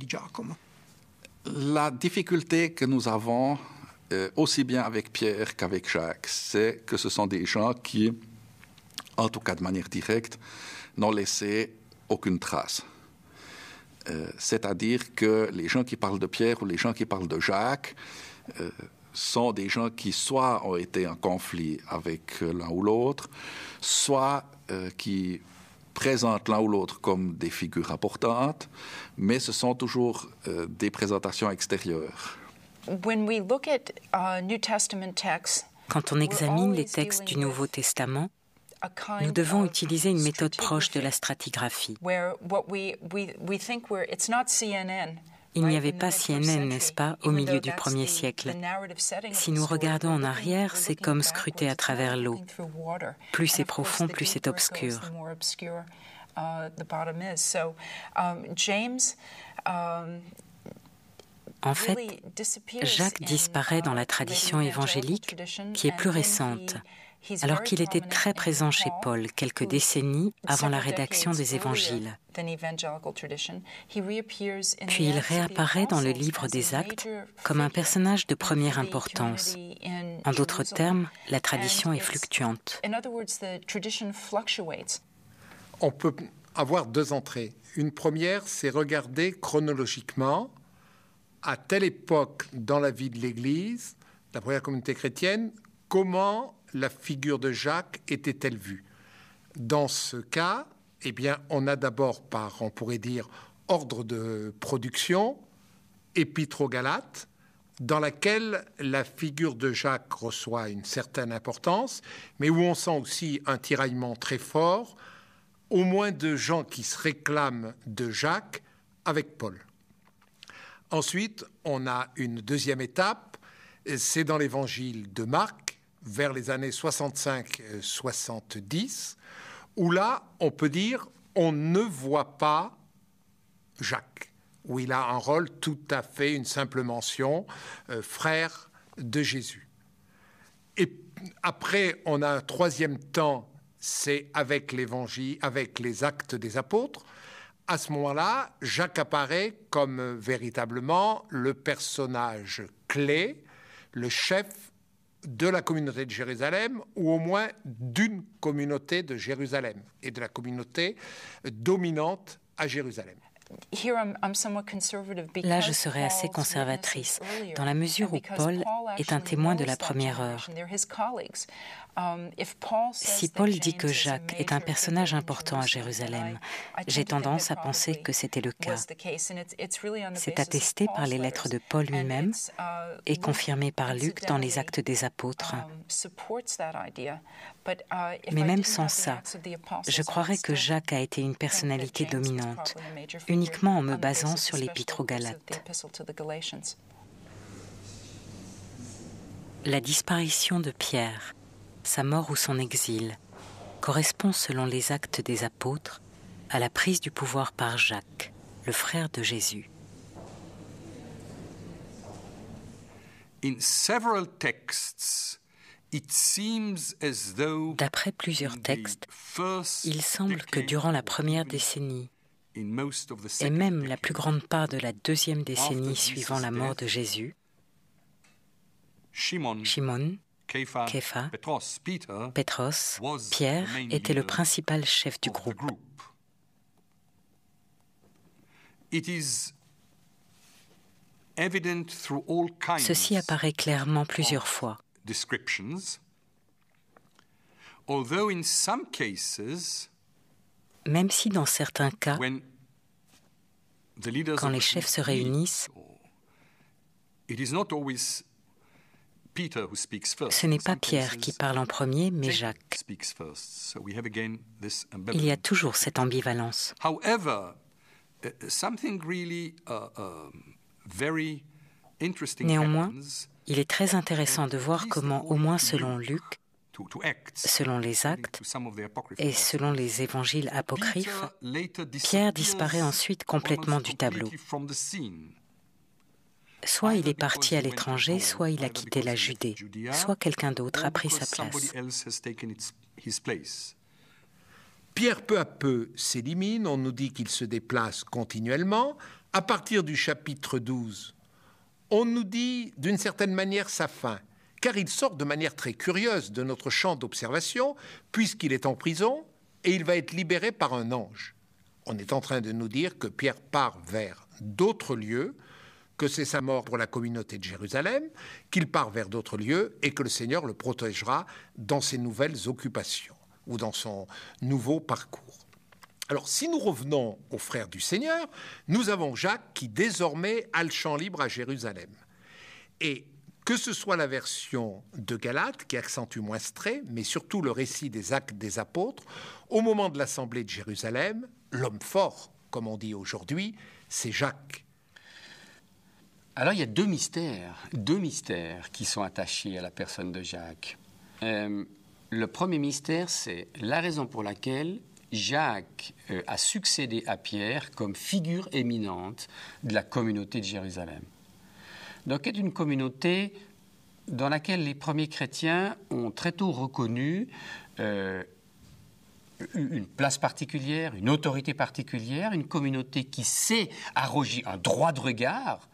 di Giacomo. La difficulté que nous avons, aussi bien avec Pierre qu'avec Jacques, c'est que ce sont des gens qui, en tout cas de manière directe, n'ont laissé aucune trace. C'est-à-dire que les gens qui parlent de Pierre ou les gens qui parlent de Jacques sont des gens qui soit ont été en conflit avec l'un ou l'autre, soit qui présentent l'un ou l'autre comme des figures importantes, mais ce sont toujours des présentations extérieures. Quand on examine les textes du Nouveau Testament, nous devons utiliser une méthode proche de la stratigraphie. Il n'y avait pas CNN, n'est-ce pas, au milieu du 1er siècle. Si nous regardons en arrière, c'est comme scruter à travers l'eau. Plus c'est profond, plus c'est obscur. En fait, Jacques disparaît dans la tradition évangélique qui est plus récente, alors qu'il était très présent chez Paul quelques décennies avant la rédaction des évangiles. Puis il réapparaît dans le livre des Actes comme un personnage de première importance. En d'autres termes, la tradition est fluctuante. On peut avoir deux entrées. Une première, c'est regarder chronologiquement à telle époque dans la vie de l'Église, la première communauté chrétienne, comment la figure de Jacques était-elle vue? Dans ce cas, eh bien, on a d'abord par, on pourrait dire, ordre de production, Épître aux Galates, dans laquelle la figure de Jacques reçoit une certaine importance, mais où on sent aussi un tiraillement très fort, au moins de gens qui se réclament de Jacques avec Paul. Ensuite, on a une deuxième étape, c'est dans l'évangile de Marc, vers les années 65-70, où là, on peut dire, on ne voit pas Jacques, où il a un rôle tout à fait, une simple mention, frère de Jésus. Et après, on a un troisième temps, c'est avec l'évangile, avec les actes des apôtres. À ce moment-là, Jacques apparaît comme véritablement le personnage clé, le chef de la communauté de Jérusalem, ou au moins d'une communauté de Jérusalem, et de la communauté dominante à Jérusalem. Là, je serais assez conservatrice, dans la mesure où Paul est un témoin de la première heure. Si Paul dit que Jacques est un personnage important à Jérusalem, j'ai tendance à penser que c'était le cas. C'est attesté par les lettres de Paul lui-même et confirmé par Luc dans les Actes des Apôtres. Mais même sans ça, je croirais que Jacques a été une personnalité dominante, uniquement en me basant sur l'Épître aux Galates. La disparition de Pierre, sa mort ou son exil, correspond selon les Actes des Apôtres à la prise du pouvoir par Jacques, le frère de Jésus. D'après plusieurs textes, il semble que durant la première décennie, et même la plus grande part de la deuxième décennie suivant la mort de Jésus, Shimon, Képha, Pétros, Pierre était le principal chef du groupe. Ceci apparaît clairement plusieurs fois. Même si dans certains cas, quand les chefs se réunissent, ce n'est pas Pierre qui parle en premier, mais Jacques. Il y a toujours cette ambivalence. Néanmoins, il est très intéressant de voir comment, au moins selon Luc, selon les Actes et selon les évangiles apocryphes, Pierre disparaît ensuite complètement du tableau. Soit il est parti à l'étranger, soit il a quitté la Judée, soit quelqu'un d'autre a pris sa place. Pierre peu à peu s'élimine, on nous dit qu'il se déplace continuellement, À partir du chapitre 12, on nous dit d'une certaine manière sa fin, car il sort de manière très curieuse de notre champ d'observation, puisqu'il est en prison et il va être libéré par un ange. On est en train de nous dire que Pierre part vers d'autres lieux, que c'est sa mort pour la communauté de Jérusalem, qu'il part vers d'autres lieux et que le Seigneur le protégera dans ses nouvelles occupations ou dans son nouveau parcours. Alors, si nous revenons aux frères du Seigneur, nous avons Jacques qui désormais a le champ libre à Jérusalem. Et que ce soit la version de Galates qui accentue moins ce trait, mais surtout le récit des Actes des Apôtres, au moment de l'Assemblée de Jérusalem, l'homme fort, comme on dit aujourd'hui, c'est Jacques. Alors il y a deux mystères qui sont attachés à la personne de Jacques. Le premier mystère, c'est la raison pour laquelle Jacques a succédé à Pierre comme figure éminente de la communauté de Jérusalem. Donc c'est une communauté dans laquelle les premiers chrétiens ont très tôt reconnu une place particulière, une autorité particulière, une communauté qui s'est arrogée un droit de regard,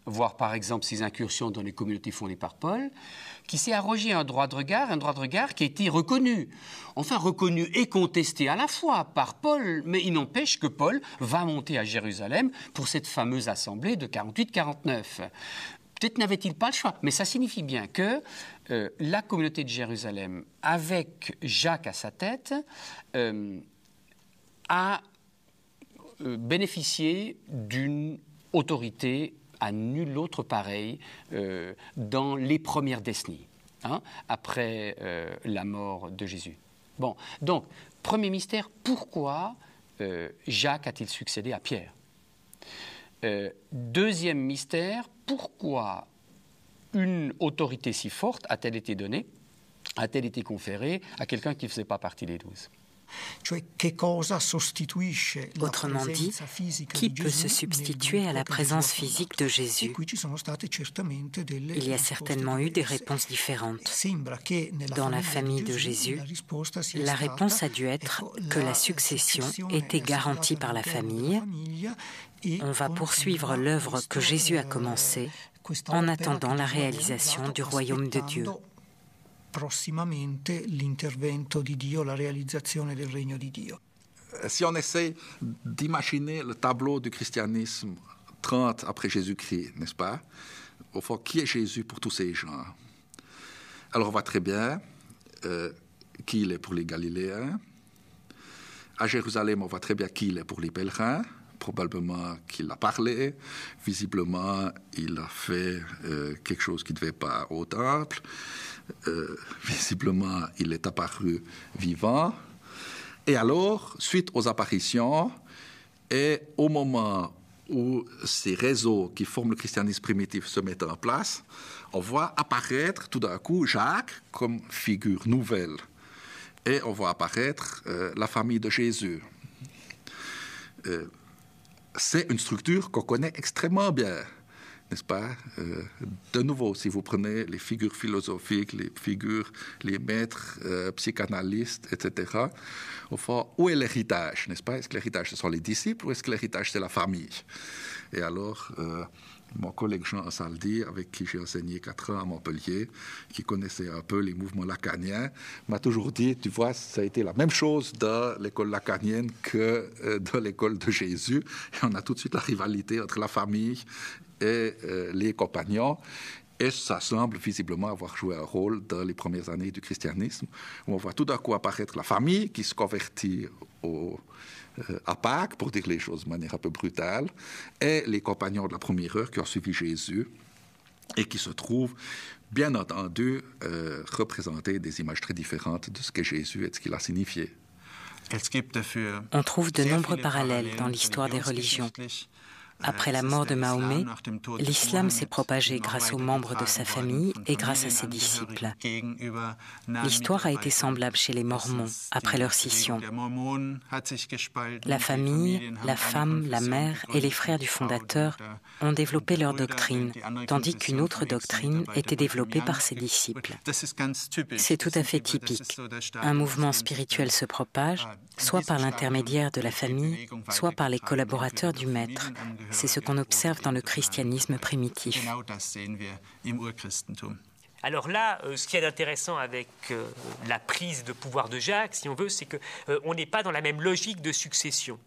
voir par exemple ces incursions dans les communautés fondées par Paul, qui s'est arrogé un droit de regard qui a été reconnu. Enfin, reconnu et contesté à la fois par Paul, mais il n'empêche que Paul va monter à Jérusalem pour cette fameuse assemblée de 48-49. Peut-être n'avait-il pas le choix, mais ça signifie bien que la communauté de Jérusalem, avec Jacques à sa tête, a bénéficié d'une autorité à nul autre pareil dans les premières décennies, après la mort de Jésus. Bon, donc, premier mystère, pourquoi Jacques a-t-il succédé à Pierre ? Deuxième mystère, pourquoi une autorité si forte a-t-elle été donnée, a-t-elle été conférée à quelqu'un qui ne faisait pas partie des 12 ? Autrement dit, qui peut se substituer à la présence physique de Jésus ? Il y a certainement eu des réponses différentes. Dans la famille de Jésus, la réponse a dû être que la succession était garantie par la famille. On va poursuivre l'œuvre que Jésus a commencée en attendant la réalisation du royaume de Dieu. Prossimamente l'intervento di Dio, la realizzazione del regno di Dio. Si on essaie d'imaginer le tableau du christianisme 30 après Jésus-Christ, n'est-ce pas? Au fond, qui est Jésus pour tous ces gens? Alors on voit très bien qui il est pour les Galiléens. À Jérusalem, on voit très bien qui il est pour les pèlerins. Probablement qu'il a parlé, visiblement il a fait quelque chose qui ne devait pas au temple, visiblement il est apparu vivant. Et alors, suite aux apparitions, et au moment où ces réseaux qui forment le christianisme primitif se mettent en place, on voit apparaître tout d'un coup Jacques comme figure nouvelle. Et on voit apparaître la famille de Jésus. C'est une structure qu'on connaît extrêmement bien, n'est-ce pas? De nouveau, si vous prenez les figures philosophiques, les maîtres psychanalystes, etc., au fond, où est l'héritage, n'est-ce pas? Est-ce que l'héritage, ce sont les disciples ou est-ce que l'héritage, c'est la famille? Et alors, mon collègue Jean Saldi, avec qui j'ai enseigné 4 ans à Montpellier, qui connaissait un peu les mouvements lacaniens, m'a toujours dit, tu vois, ça a été la même chose dans l'école lacanienne que dans l'école de Jésus. Et on a tout de suite la rivalité entre la famille et les compagnons. Et ça semble visiblement avoir joué un rôle dans les premières années du christianisme, où on voit tout d'un coup apparaître la famille qui se convertit à Pâques, pour dire les choses de manière un peu brutale, et les compagnons de la première heure qui ont suivi Jésus et qui se trouvent, bien entendu, représenter des images très différentes de ce qu'est Jésus et de ce qu'il a signifié. On trouve de nombreux parallèles dans l'histoire des religions. Après la mort de Mahomet, l'islam s'est propagé grâce aux membres de sa famille et grâce à ses disciples. L'histoire a été semblable chez les Mormons après leur scission. La famille, la femme, la mère et les frères du fondateur ont développé leur doctrine, tandis qu'une autre doctrine était développée par ses disciples. C'est tout à fait typique. Un mouvement spirituel se propage, soit par l'intermédiaire de la famille, soit par les collaborateurs du maître. C'est ce qu'on observe dans le christianisme primitif. Alors là, ce qu'il y a d'intéressant avec la prise de pouvoir de Jacques, si on veut, c'est qu'on n'est pas dans la même logique de succession.